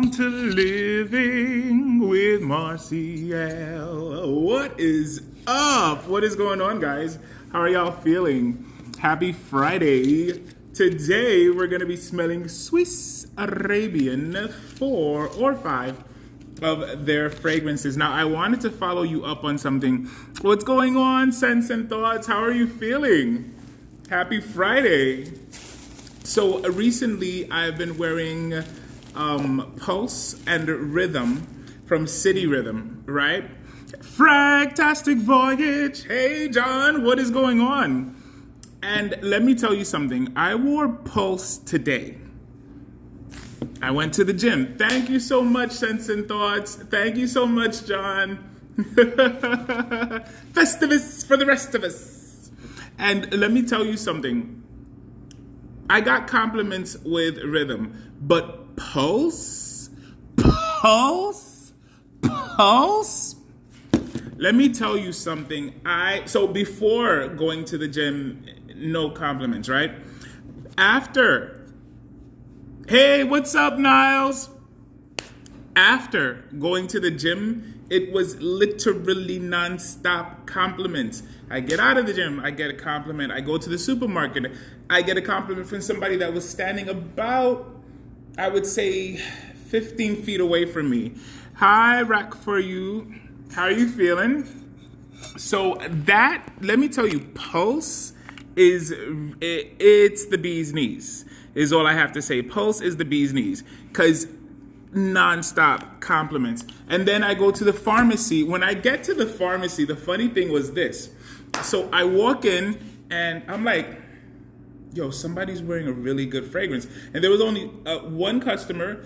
Welcome to Living with Marcial. What is up? What is going on, guys? How are y'all feeling? Happy Friday. Today, we're going to be smelling Swiss Arabian 4 or 5 of their fragrances. Now, I wanted to follow you up on something. What's going on, Sense and Thoughts? How are you feeling? Happy Friday. So recently, I've been wearing Pulse and Rhythm from City Rhythm, right? Fragtastic Voyage. Hey, John, what is going on? And let me tell you something. I wore Pulse today. I went to the gym. Thank you so much, Sense and Thoughts. Thank you so much, John. Festivus for the rest of us. And let me tell you something. I got compliments with Rhythm, but Pulse. Let me tell you something. So before going to the gym, no compliments, right? After, hey, what's up, Niles? After going to the gym, it was literally non-stop compliments. I get out of the gym, I get a compliment. I go to the supermarket, I get a compliment from somebody that was standing about, I would say, 15 feet away from me. Hi, Rack for you. How are you feeling? So that, let me tell you, Pulse it's the bee's knees, is all I have to say. Pulse is the bee's knees, because non-stop compliments. And then I go to the pharmacy. When I get to the pharmacy, the funny thing was this. So I walk in and I'm like, yo, somebody's wearing a really good fragrance. And there was only one customer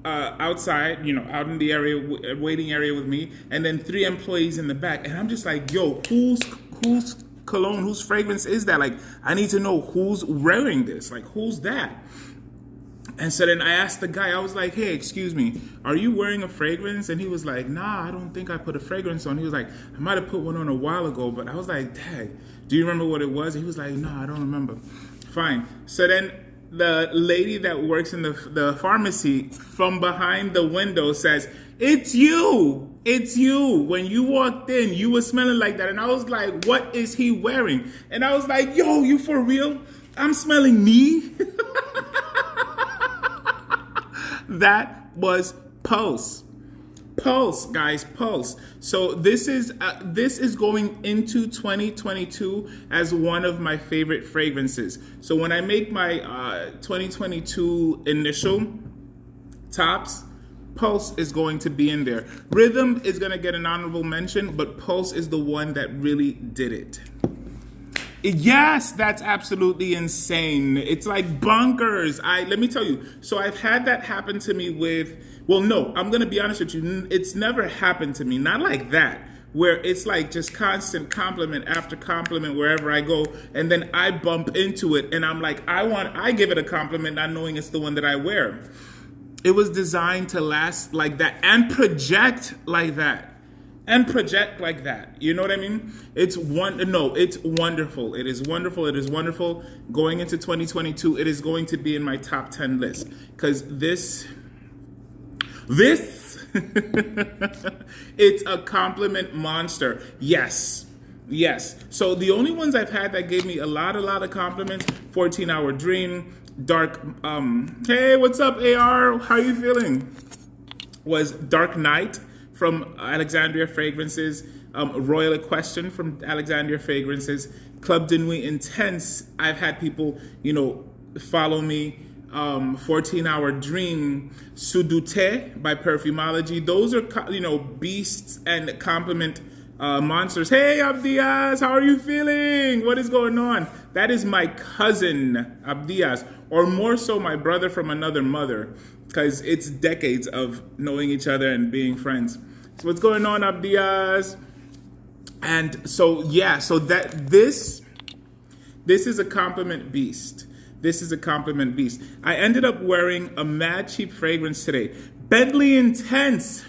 outside, out in the area, waiting area with me, and then 3 employees in the back. And I'm just like, yo, whose cologne, whose fragrance is that? Like, I need to know who's wearing this. Like, who's that? And so then I asked the guy, I was like, hey, excuse me, are you wearing a fragrance? And he was like, nah, I don't think I put a fragrance on. He was like, I might have put one on a while ago, but I was like, dang, do you remember what it was? And he was like, no, I don't remember. Fine. So then the lady that works in the pharmacy from behind the window says, it's you. It's you. When you walked in, you were smelling like that. And I was like, what is he wearing? And I was like, yo, you for real? I'm smelling me? That was Pulse. Pulse, guys, Pulse. So this is going into 2022 as one of my favorite fragrances. So when I make my 2022 initial tops, Pulse is going to be in there. Rhythm is going to get an honorable mention, but Pulse is the one that really did it. Yes, that's absolutely insane. It's like bonkers. Let me tell you. So I've had that happen to me with, well, no, I'm going to be honest with you. It's never happened to me. Not like that, where it's like just constant compliment after compliment wherever I go. And then I bump into it and I'm like, I give it a compliment not knowing it's the one that I wear. It was designed to last like that and project like that. And project like that. You know what I mean? It's wonderful. It is wonderful. It is wonderful. Going into 2022, it is going to be in my top 10 list. Because this, it's a compliment monster. Yes. So the only ones I've had that gave me a lot of compliments, 14-Hour Dream, Dark, hey, what's up, AR? How you feeling? Was Dark Knight from Alexandria Fragrances, Royal Equestrian from Alexandria Fragrances, Club de Nuit Intense. I've had people, follow me. 14-Hour Dream, Sudute by Perfumology. Those are, beasts and compliment monsters. Hey, Abdias, how are you feeling? What is going on? That is my cousin, Abdias, or more so my brother from another mother, because it's decades of knowing each other and being friends. So what's going on, Abdias? And so, yeah, so that this is a compliment beast. This is a compliment beast. I ended up wearing a mad cheap fragrance today. Bentley Intense.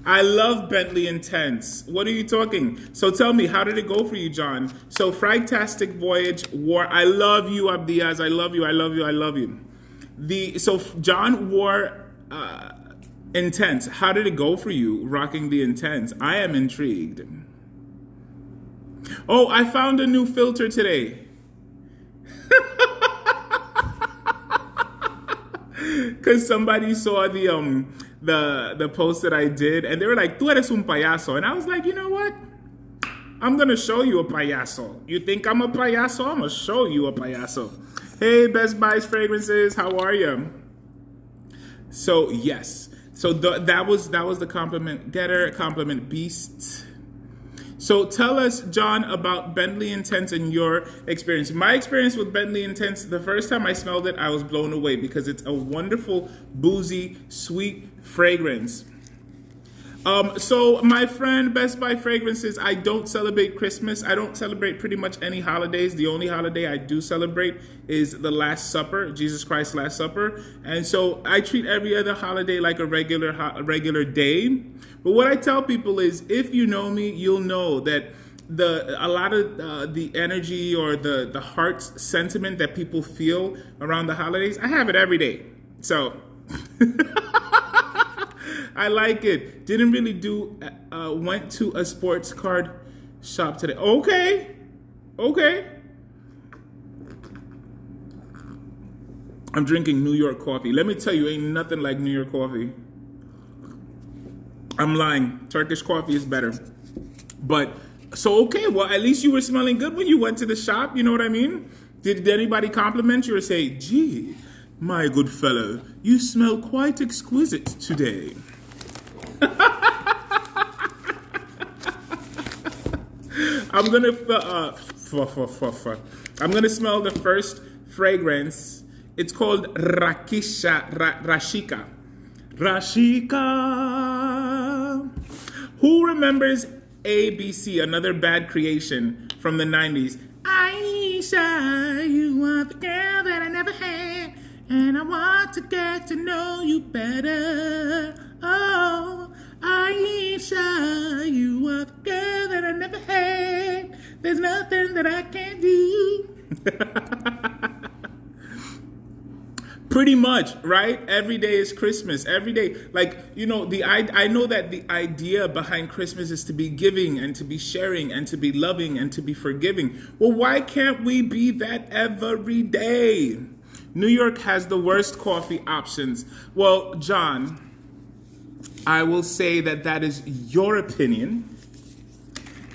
I love Bentley Intense. What are you talking? So tell me, how did it go for you, John? So Fragtastic Voyage wore, I love you, Abdias. I love you. So John wore Intense. How did it go for you rocking the Intense? I am intrigued. Oh, I found a new filter today. Because somebody saw the post that I did, and they were like, "Tú eres un payaso," and I was like, you know what? I'm gonna show you a payaso. You think I'm a payaso? I'm gonna show you a payaso. Hey, Best Buys Fragrances, how are you? So yes, so that was the compliment getter, compliment beast. So tell us, John, about Bentley Intense and your experience. My experience with Bentley Intense, the first time I smelled it, I was blown away because it's a wonderful, boozy, sweet fragrance. So my friend, Best Buy Fragrances, I don't celebrate Christmas. I don't celebrate pretty much any holidays. The only holiday I do celebrate is the Last Supper, Jesus Christ's Last Supper. And so I treat every other holiday like a regular day. But what I tell people is, if you know me, you'll know that a lot of the energy or the heart sentiment that people feel around the holidays, I have it every day. So I like it. Didn't really do, went to a sports card shop today. Okay. I'm drinking New York coffee. Let me tell you, ain't nothing like New York coffee. I'm lying. Turkish coffee is better. But, so okay, well, at least you were smelling good when you went to the shop. You know what I mean? Did anybody compliment you or say, gee, my good fellow, you smell quite exquisite today? I'm gonna smell the first fragrance. It's called Rashika. Rashika. Who remembers ABC, another bad creation from the 90s? Aisha, you are the girl that I never had, and I want to get to know you better. Oh, Aisha, you are the girl that I never had. There's nothing that I can't do. Pretty much, right? Every day is Christmas. Every day, like, you know, I know that the idea behind Christmas is to be giving and to be sharing and to be loving and to be forgiving. Well, why can't we be that every day? New York has the worst coffee options. Well, John, I will say that is your opinion,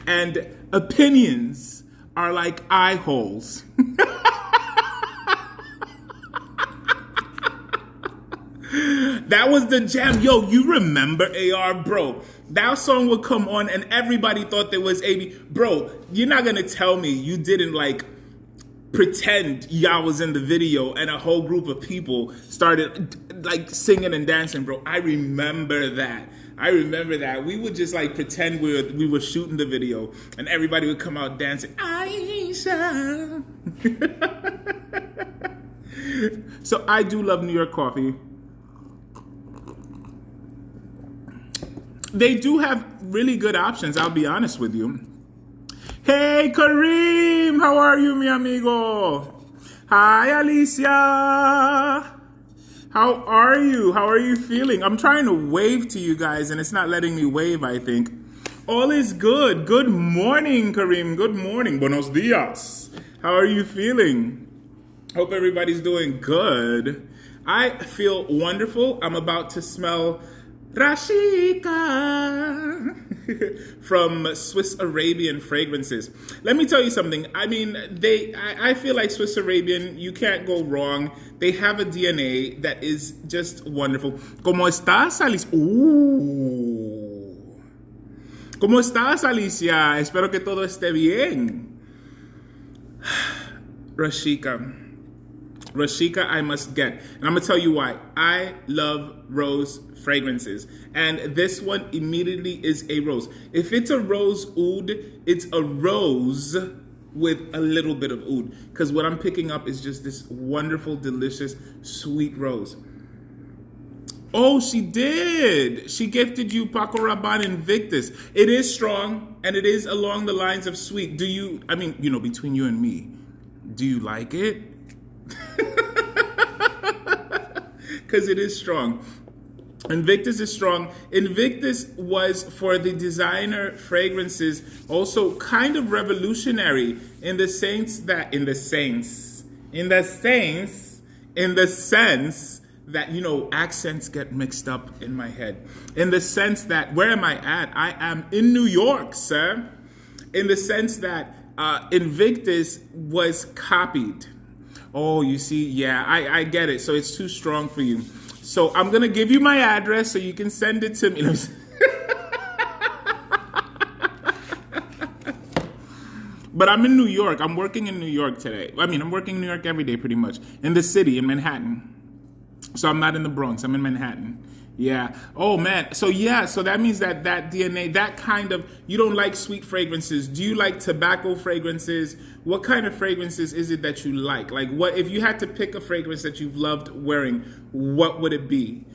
and opinions are like eye holes. That was the jam. Yo, you remember AR, bro? That song would come on and everybody thought there was AB. Bro, you're not gonna tell me you didn't like pretend y'all was in the video and a whole group of people started like singing and dancing, bro. I remember that. We would just like pretend we were shooting the video and everybody would come out dancing. Aisha. So I do love New York coffee. They do have really good options, I'll be honest with you. Hey, Kareem, how are you, mi amigo? Hi, Alicia. How are you? How are you feeling? I'm trying to wave to you guys, and it's not letting me wave, I think. All is good. Good morning, Kareem. Good morning. Buenos dias. How are you feeling? Hope everybody's doing good. I feel wonderful. I'm about to smell Rashika from Swiss Arabian Fragrances. Let me tell you something. I mean, I feel like Swiss Arabian, you can't go wrong. They have a DNA that is just wonderful. ¿Cómo estás, Alicia? ¿Cómo estás, Alicia? Espero que todo esté bien. Rashika, I must get. And I'm going to tell you why. I love rose fragrances. And this one immediately is a rose. If it's a rose oud, it's a rose with a little bit of oud. Because what I'm picking up is just this wonderful, delicious, sweet rose. Oh, she did. She gifted you Paco Rabanne Invictus. It is strong, and it is along the lines of sweet. Do you, I mean, you know, between you and me, do you like it? Because it is strong. Invictus is strong. Invictus was, for the designer fragrances, also kind of revolutionary in the sense that, that, you know, accents get mixed up in my head. In the sense that, where am I at? I am in New York, sir. In the sense that Invictus was copied. Oh, you see, yeah, I get it. So it's too strong for you. So I'm going to give you my address so you can send it to me. But I'm in New York. I'm working in New York today. I mean, I'm working in New York every day pretty much. In the city, in Manhattan. So I'm not in the Bronx. I'm in Manhattan. Yeah. Oh, man. So, yeah. So that means that DNA, that kind of, you don't like sweet fragrances. Do you like tobacco fragrances? What kind of fragrances is it that you like? Like, what, if you had to pick a fragrance that you've loved wearing, what would it be?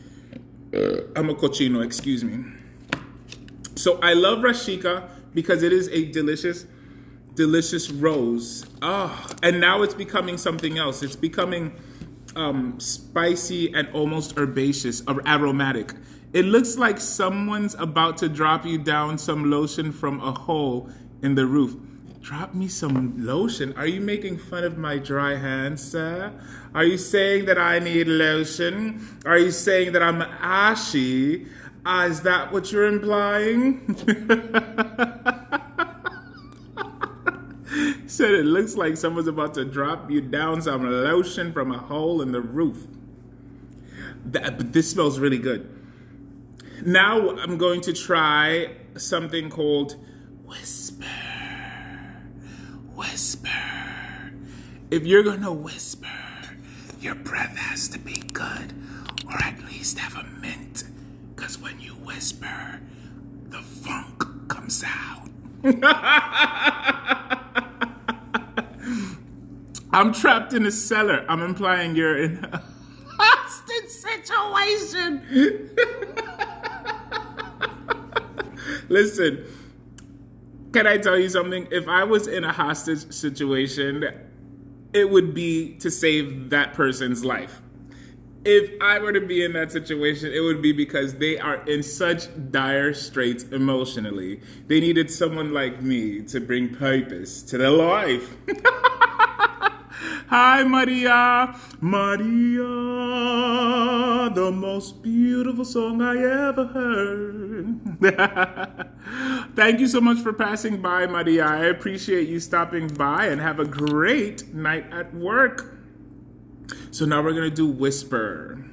I'm a cochino, excuse me. So I love Rashika because it is a delicious rose. Oh, and now it's becoming something else. It's becoming spicy and almost herbaceous, or aromatic. It looks like someone's about to drop you down some lotion from a hole in the roof. Drop me some lotion? Are you making fun of my dry hands, sir? Are you saying that I need lotion? Are you saying that I'm ashy? Is that what you're implying? Said it looks like someone's about to drop you down some lotion from a hole in the roof. But this smells really good. Now I'm going to try something called Whisper. Whisper. If you're going to whisper, your breath has to be good, or at least have a mint. Because when you whisper, the funk comes out. I'm trapped in a cellar. I'm implying you're in a hostage situation. Listen, can I tell you something? If I was in a hostage situation, it would be to save that person's life. If I were to be in that situation, it would be because they are in such dire straits emotionally. They needed someone like me to bring purpose to their life. Hi, Maria. Maria, the most beautiful song I ever heard. Thank you so much for passing by, Maria. I appreciate you stopping by, and have a great night at work. So now we're going to do Whisper.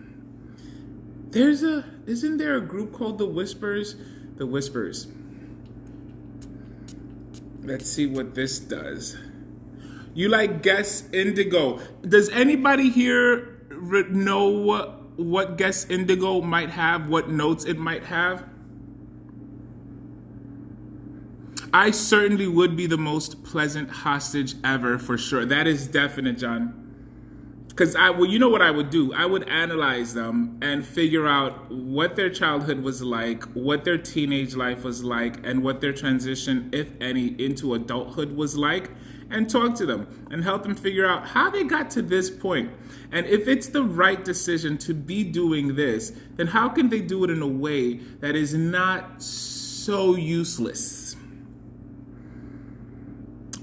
Isn't there a group called The Whispers? The Whispers. Let's see what this does. You like Guess Indigo. Does anybody here know what Guess Indigo might have, what notes it might have? I certainly would be the most pleasant hostage ever, for sure. That is definite, John. Because you know what I would do? I would analyze them and figure out what their childhood was like, what their teenage life was like, and what their transition, if any, into adulthood was like, and talk to them and help them figure out how they got to this point. And if it's the right decision to be doing this, then how can they do it in a way that is not so useless?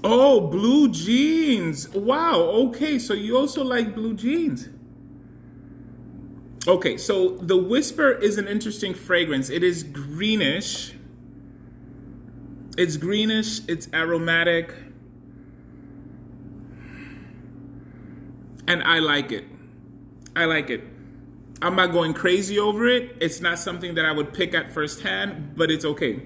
Oh, blue jeans. Wow, okay, so you also like blue jeans. Okay, so the Whisper is an interesting fragrance. It is greenish. It's greenish, it's aromatic. And I like it. I like it. I'm not going crazy over it. It's not something that I would pick at first hand, but it's okay.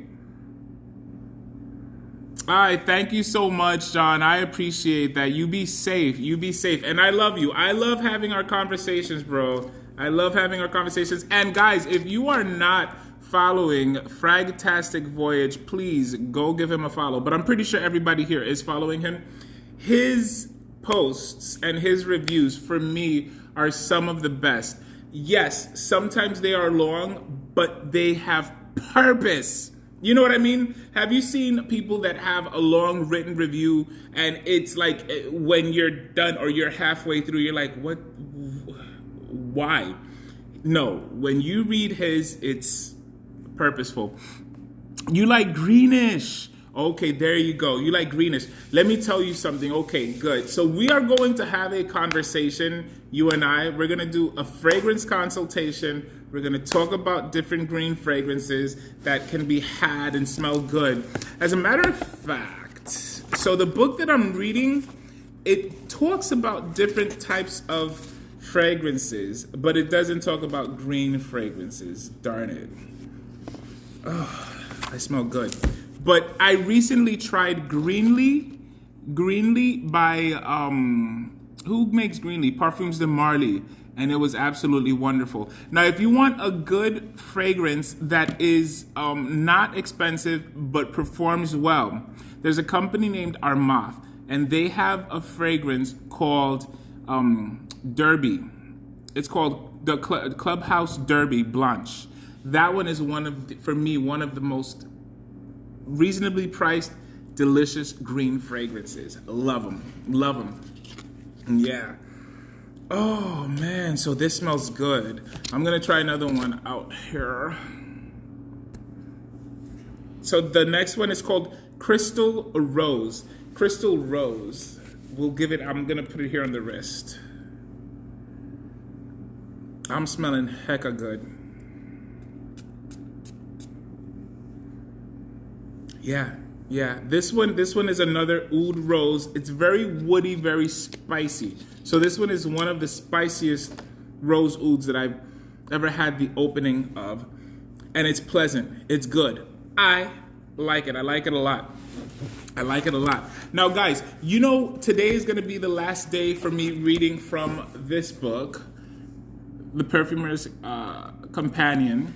All right, thank you so much, John. I appreciate that. You be safe. You be safe. And I love you. I love having our conversations, bro. I love having our conversations. And guys, if you are not following Fragtastic Voyage, please go give him a follow. But I'm pretty sure everybody here is following him. His posts and his reviews, for me, are some of the best. Yes, sometimes they are long, but they have purpose. You know what I mean? Have you seen people that have a long written review and it's like when you're done or you're halfway through, you're like, what? Why? No, when you read his, it's purposeful. You like greenish. Okay, there you go. You like greenish. Let me tell you something. Okay, good. So we are going to have a conversation, you and I. We're going to do a fragrance consultation. We're going to talk about different green fragrances that can be had and smell good. As a matter of fact, so the book that I'm reading, it talks about different types of fragrances, but it doesn't talk about green fragrances. Darn it. Oh, I smell good. But I recently tried Greenly by, who makes Greenly? Parfums de Marly. And it was absolutely wonderful. Now, if you want a good fragrance that is not expensive but performs well, there's a company named Armaf, and they have a fragrance called Derby. It's called the Clubhouse Derby Blanche. That one is for me, one of the most reasonably priced, delicious green fragrances. Love them. Yeah. Oh man, so this smells good. I'm gonna try another one out here. So the next one is called Crystal Rose. Crystal Rose. I'm gonna put it here on the wrist. I'm smelling hecka good. Yeah. This one is another oud rose. It's very woody, very spicy. So this one is one of the spiciest rose ouds that I've ever had the opening of. And it's pleasant. It's good. I like it. I like it a lot. Now, guys, you know, today is going to be the last day for me reading from this book, The Perfumer's Companion.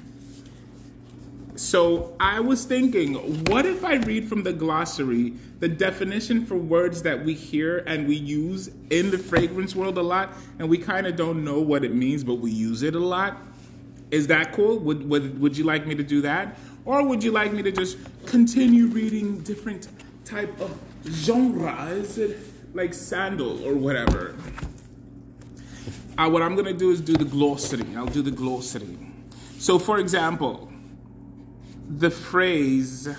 So I was thinking, what if I read from the glossary the definition for words that we hear and we use in the fragrance world a lot, and we kind of don't know what it means, but we use it a lot? Is that cool? Would you like me to do that? Or would you like me to just continue reading different type of genres, like sandal or whatever? What I'm going to do is do the glossary. I'll do the glossary. So, for example, the phrase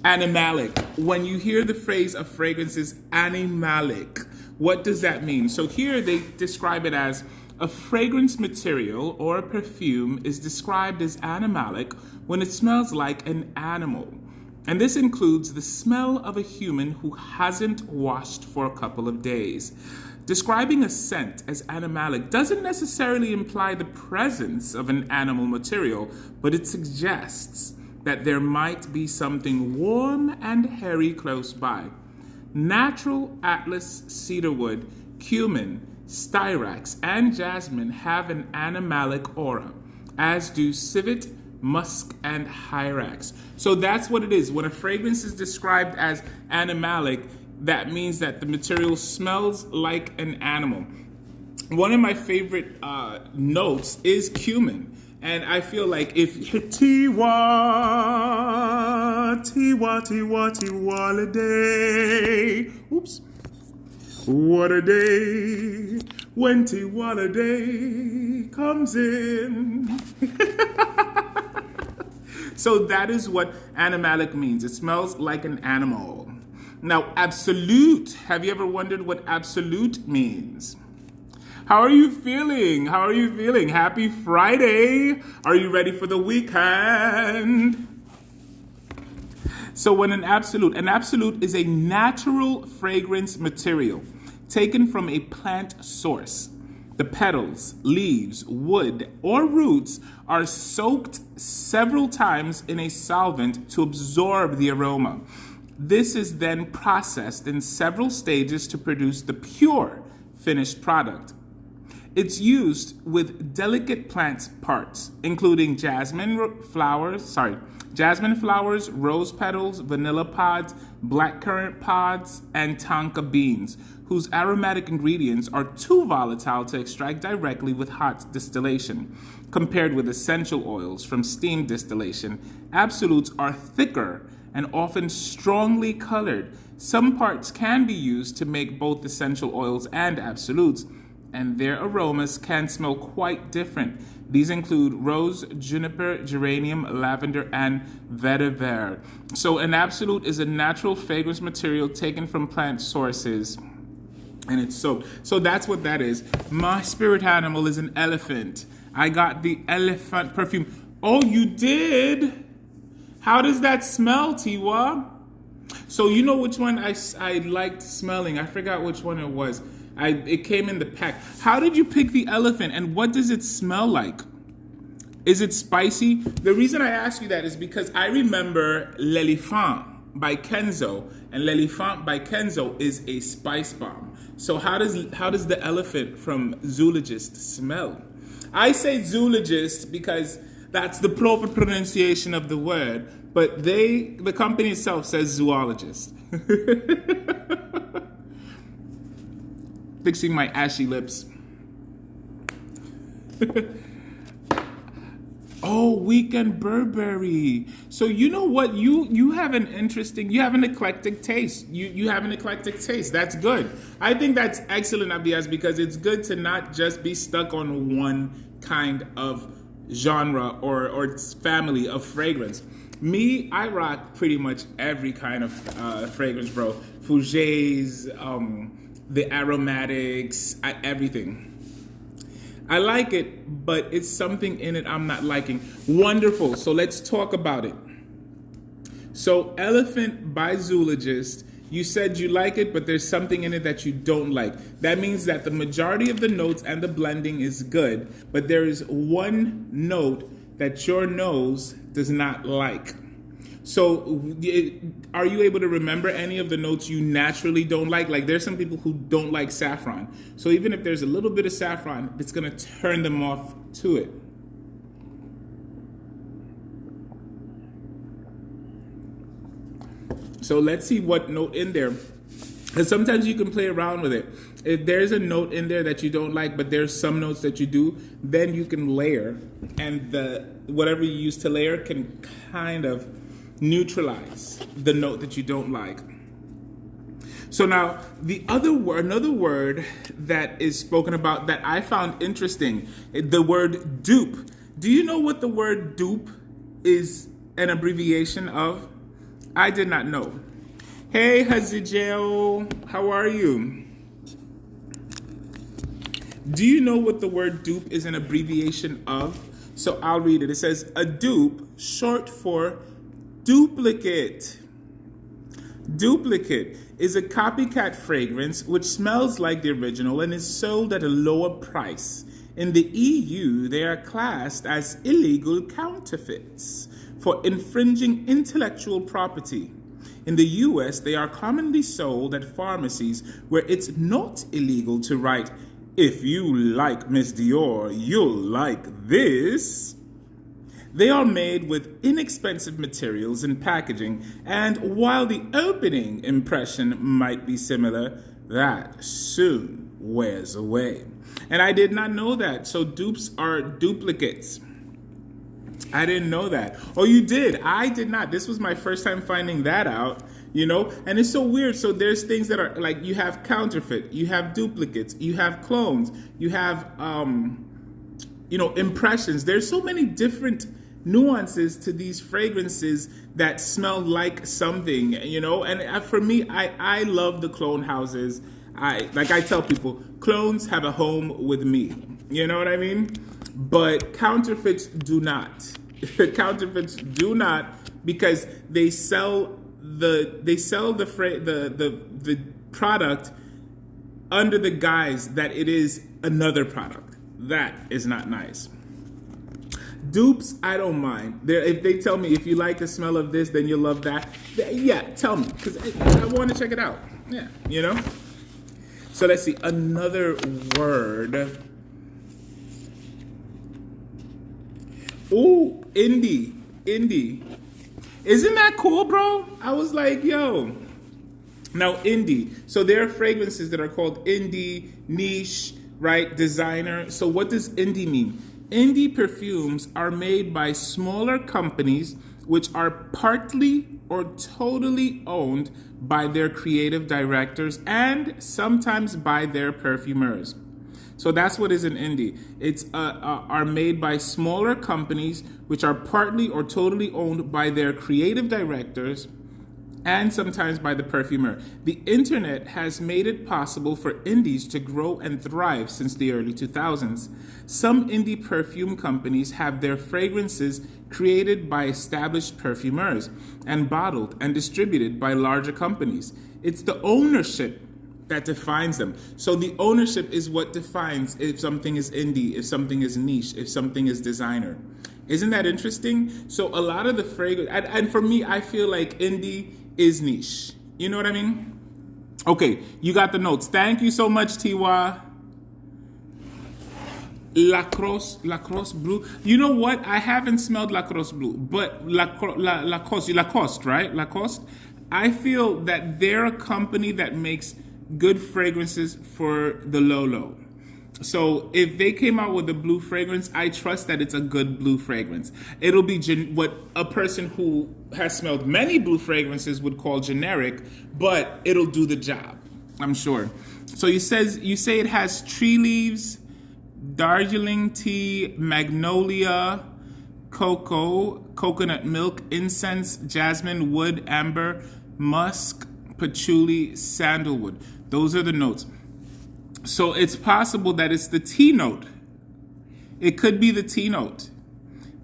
animalic. When you hear the phrase a fragrance is animalic, what does that mean? So here they describe it as a fragrance material or a perfume is described as animalic when it smells like an animal. And this includes the smell of a human who hasn't washed for a couple of days. Describing a scent as animalic doesn't necessarily imply the presence of an animal material, but it suggests that there might be something warm and hairy close by. Natural Atlas cedarwood, cumin, styrax, and jasmine have an animalic aura, as do civet, musk, and hyrax. So that's what it is. When a fragrance is described as animalic, that means that the material smells like an animal. One of my favorite notes is cumin. And I feel like if Tiwa a day. Oops. What a day when Tiwa a day comes in. So that is what animalic means. It smells like an animal. Now, absolute. Have you ever wondered what absolute means? How are you feeling? Happy Friday. Are you ready for the weekend? So when an absolute is a natural fragrance material taken from a plant source. The petals, leaves, wood, or roots are soaked several times in a solvent to absorb the aroma. This is then processed in several stages to produce the pure finished product. It's used with delicate plant parts, including jasmine flowers, rose petals, vanilla pods, blackcurrant pods, and tonka beans, whose aromatic ingredients are too volatile to extract directly with hot distillation. Compared with essential oils from steam distillation, absolutes are thicker and often strongly colored. Some parts can be used to make both essential oils and absolutes, and their aromas can smell quite different. These include rose, juniper, geranium, lavender, and vetiver. So an absolute is a natural fragrance material taken from plant sources, and it's soaked. So that's what that is. My spirit animal is an elephant. I got the elephant perfume. Oh, you did? How does that smell, Tiwa? So you know which one I liked smelling. I forgot which one it was. It came in the pack. How did you pick the elephant, and what does it smell like? Is it spicy? The reason I ask you that is because I remember L'Elephant by Kenzo, and L'Elephant by Kenzo is a spice bomb. So how does the elephant from Zoologist smell? I say zoologist because that's the proper pronunciation of the word, but the company itself says zoologist. Fixing my ashy lips. Oh, Weekend Burberry. So you know what? You have an eclectic taste. You have an eclectic taste. That's good. I think that's excellent, Abdias, because it's good to not just be stuck on one kind of genre or family of fragrance. Me, I rock pretty much every kind of fragrance, bro. Fugés, the aromatics, everything. I like it, but it's something in it I'm not liking. Wonderful. So let's talk about it. So Elephant by Zoologist, you said you like it, but there's something in it that you don't like. That means that the majority of the notes and the blending is good, but there is one note that your nose does not like. So are you able to remember any of the notes you naturally don't like? Like there's some people who don't like saffron. So even if there's a little bit of saffron, it's going to turn them off to it. So let's see what note in there. Because sometimes you can play around with it. If there's a note in there that you don't like, but there's some notes that you do, then you can layer. And whatever you use to layer can kind of neutralize the note that you don't like. So now another word that is spoken about that I found interesting, the word dupe. Do you know what the word dupe is an abbreviation of? I did not know. Hey Hazijel, how are you? Do you know what the word dupe is an abbreviation of? So I'll read it. It says a dupe, short for duplicate. Duplicate is a copycat fragrance which smells like the original and is sold at a lower price. In the EU, they are classed as illegal counterfeits for infringing intellectual property. In the US, they are commonly sold at pharmacies where it's not illegal to write, "If you like Miss Dior, you'll like this." They are made with inexpensive materials and packaging, and while the opening impression might be similar, that soon wears away. And I did not know that. So dupes are duplicates. I didn't know that. Oh, you did? I did not. This was my first time finding that out, you know? And it's so weird. So there's things that are like, you have counterfeit, you have duplicates, you have clones, you have, impressions. There's so many different nuances to these fragrances that smell like something, you know? And for me, I love the clone houses. I tell people, clones have a home with me. You know what I mean? But counterfeits do not. Counterfeits do not, because they sell the product under the guise that it is another product. That is not nice. Dupes, I don't mind. If they tell me if you like the smell of this, then you'll love that. Yeah, tell me, because I want to check it out. Yeah, you know? So let's see, another word. Ooh, indie. Isn't that cool, bro? I was like, yo. Now, indie. So there are fragrances that are called indie, niche, right? Designer. So what does indie mean? Indie perfumes are made by smaller companies which are partly or totally owned by their creative directors and sometimes by their perfumers. So that's what is an indie. It's are made by smaller companies which are partly or totally owned by their creative directors and sometimes by the perfumer. The internet has made it possible for indies to grow and thrive since the early 2000s. Some indie perfume companies have their fragrances created by established perfumers and bottled and distributed by larger companies. It's the ownership that defines them. So the ownership is what defines if something is indie, if something is niche, if something is designer. Isn't that interesting? So a lot of the fragrance, and for me, I feel like indie is niche. You know what I mean? Okay, you got the notes. Thank you so much, Tiwa. Lacoste blue. You know what? I haven't smelled Lacoste blue, but Lacoste, right? Lacoste. I feel that they're a company that makes good fragrances for the low. So if they came out with a blue fragrance, I trust that it's a good blue fragrance. It'll be what a person who has smelled many blue fragrances would call generic, but it'll do the job, I'm sure. So you say it has tree leaves, Darjeeling tea, magnolia, cocoa, coconut milk, incense, jasmine, wood, amber, musk, patchouli, sandalwood. Those are the notes. So it's possible that it's the tea note. It could be the tea note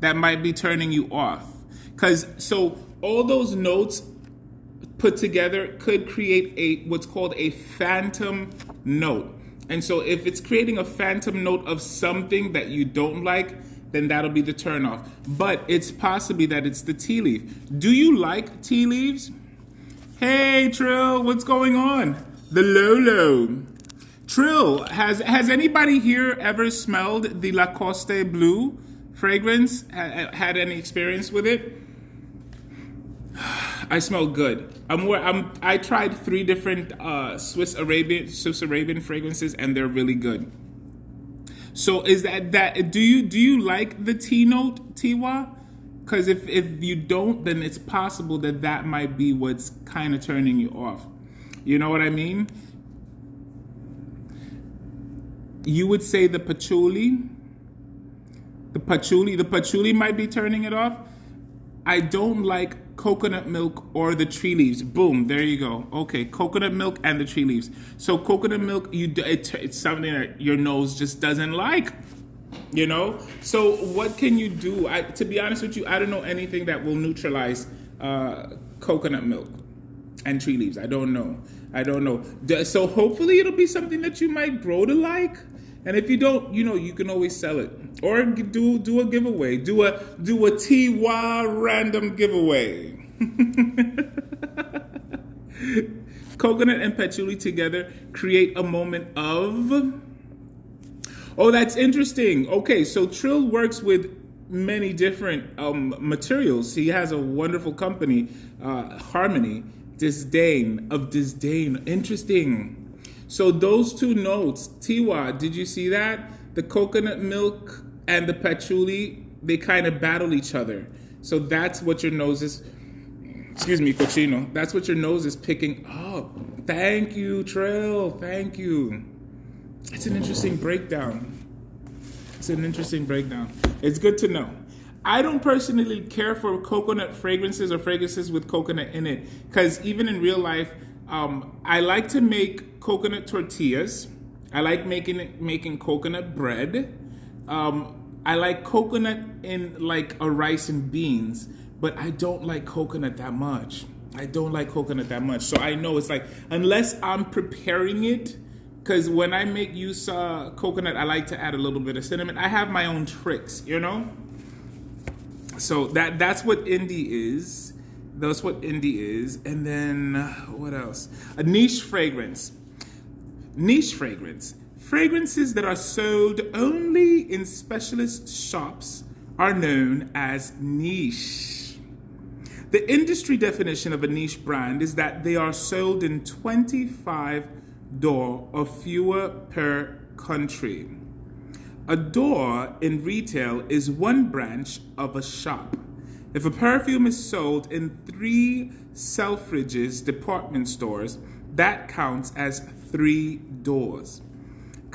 that might be turning you off. So all those notes put together could create what's called a phantom note. And so if it's creating a phantom note of something that you don't like, then that'll be the turnoff. But it's possibly that it's the tea leaf. Do you like tea leaves? Hey, Trill, what's going on? The Lolo. Trill, has anybody here ever smelled the Lacoste blue fragrance? Had any experience with it? I smell good. I tried 3 different Swiss Arabian fragrances, and they're really good. So is that do you like the tea note, Tiwa? Because if you don't, then it's possible that might be what's kind of turning you off. You know what I mean? You would say the patchouli. The patchouli might be turning it off. I don't like coconut milk or the tree leaves. Boom, there you go. Okay, coconut milk and the tree leaves. So coconut milk, it's something that your nose just doesn't like. You know? So what can you do? To be honest with you, I don't know anything that will neutralize coconut milk and tree leaves. I don't know. So hopefully it'll be something that you might grow to like. And if you don't, you can always sell it. Or do a giveaway. Do a Tiwa random giveaway. Coconut and patchouli together create a moment of... Oh, that's interesting. Okay, so Trill works with many different materials. He has a wonderful company, Harmony, Disdain. Interesting. So those 2 notes, Tiwa, did you see that? The coconut milk and the patchouli, they kind of battle each other. So that's what your nose is, excuse me, cochino. That's what your nose is picking up. Thank you, Trill. Thank you. It's an interesting breakdown. It's good to know. I don't personally care for coconut fragrances or fragrances with coconut in it, because even in real life, I like to make coconut tortillas. I like making coconut bread. I like coconut in like a rice and beans, but I don't like coconut that much. So I know it's like, unless I'm preparing it, because when I make use of coconut, I like to add a little bit of cinnamon. I have my own tricks, So that's what indie is. And then what else? A niche fragrance. Fragrances that are sold only in specialist shops are known as niche. The industry definition of a niche brand is that they are sold in 25 door or fewer per country. A door in retail is one branch of a shop. If a perfume is sold in 3 Selfridges department stores, that counts as 3 doors.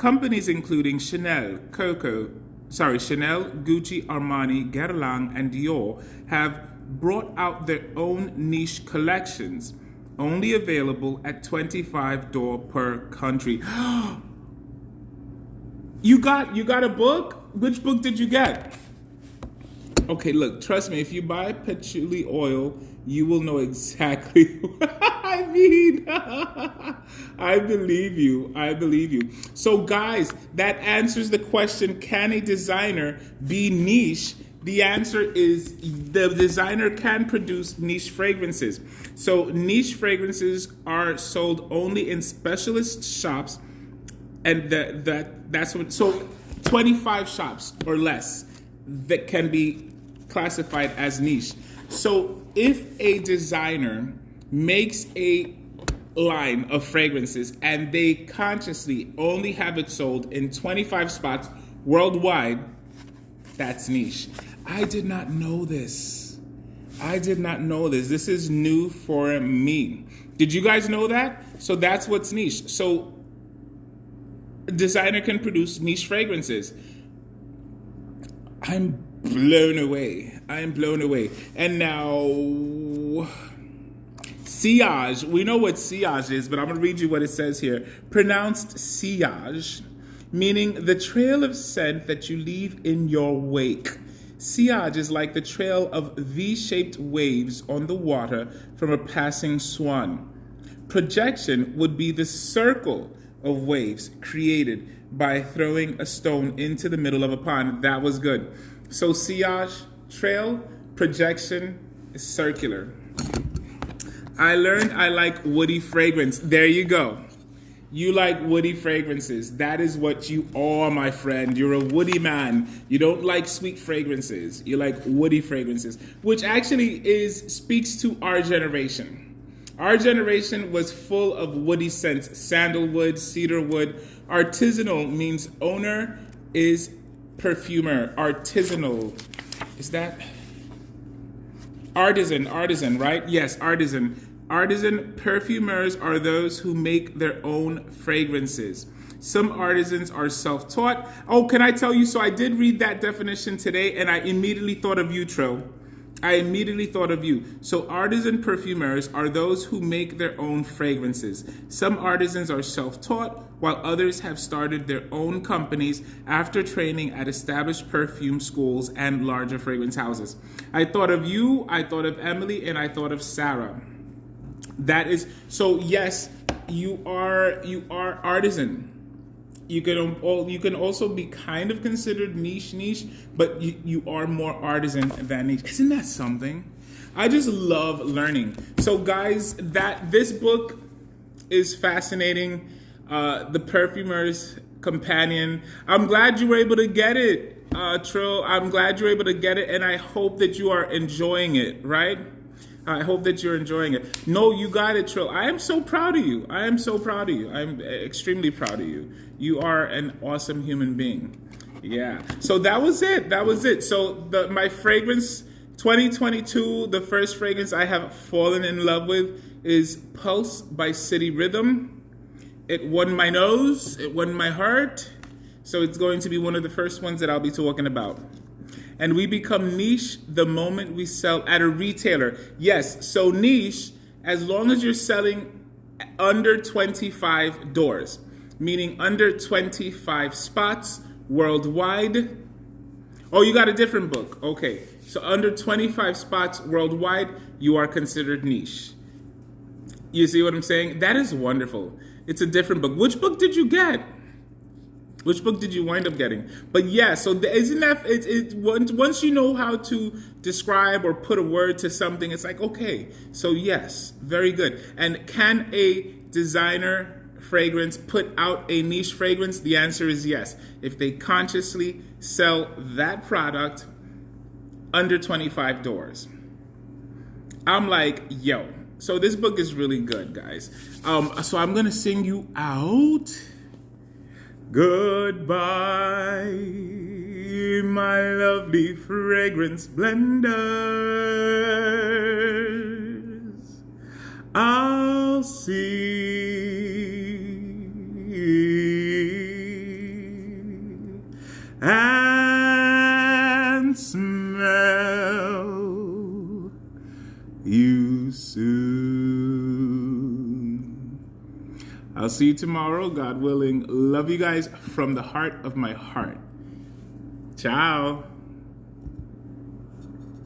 Companies including Chanel, Chanel, Gucci, Armani, Guerlain, and Dior have brought out their own niche collections, only available at $25 per country. You got a book? Which book did you get? Okay, look, trust me, if you buy patchouli oil, you will know exactly what I mean. I believe you. I believe you. So guys, that answers the question, can a designer be niche? The answer is the designer can produce niche fragrances. So niche fragrances are sold only in specialist shops, and that's what. So 25 shops or less that can be classified as niche. So if a designer makes a line of fragrances and they consciously only have it sold in 25 spots worldwide, that's niche. I did not know this. This is new for me. Did you guys know that? So that's what's niche. So a designer can produce niche fragrances. I'm blown away. And now, sillage. We know what sillage is, but I'm going to read you what it says here. Pronounced sillage, meaning the trail of scent that you leave in your wake. Sillage is like the trail of V-shaped waves on the water from a passing swan. Projection would be the circle of waves created by throwing a stone into the middle of a pond. That was good. So sillage, trail, projection, is circular. I learned I like woody fragrance. There you go. You like woody fragrances. That is what you are, my friend. You're a woody man. You don't like sweet fragrances. You like woody fragrances, which actually speaks to our generation. Our generation was full of woody scents, sandalwood, cedarwood. Artisanal means owner is perfumer. Artisanal, is that? Artisan, right? Yes, artisan. Artisan perfumers are those who make their own fragrances. Some artisans are self-taught. Oh, can I tell you? So I did read that definition today, and I immediately thought of you, Tro. I immediately thought of you. So artisan perfumers are those who make their own fragrances. Some artisans are self-taught, while others have started their own companies after training at established perfume schools and larger fragrance houses. I thought of you, I thought of Emily, and I thought of Sarah. That is, so yes, you are artisan. You can also be kind of considered niche, but you are more artisan than niche. Isn't that something? I just love learning. So guys, this book is fascinating. The Perfumer's Companion. I'm glad you were able to get it, Trill. I'm glad you were able to get it, and I hope that you are enjoying it, right? I hope that you're enjoying it. No, you got it, Trill. I am so proud of you. I'm extremely proud of you. You are an awesome human being. Yeah. So that was it. So my fragrance 2022, the first fragrance I have fallen in love with is Pulse by City Rhythm. It won my nose. It won my heart. So it's going to be one of the first ones that I'll be talking about. And we become niche the moment we sell at a retailer. Yes, so niche, as long as you're selling under 25 doors, meaning under 25 spots worldwide. Oh, you got a different book. Okay, so under 25 spots worldwide, you are considered niche. You see what I'm saying? That is wonderful. It's a different book. Which book did you get? Which book did you wind up getting? But yeah, so isn't that once you know how to describe or put a word to something, it's like, okay, so yes, very good. And can a designer fragrance put out a niche fragrance? The answer is yes. If they consciously sell that product under 25 doors. I'm like, yo. So this book is really good, guys. So I'm gonna sing you out. Goodbye, my lovely fragrance blenders. I'll see and smell you soon. I'll see you tomorrow, God willing. Love you guys from the heart of my heart. Ciao.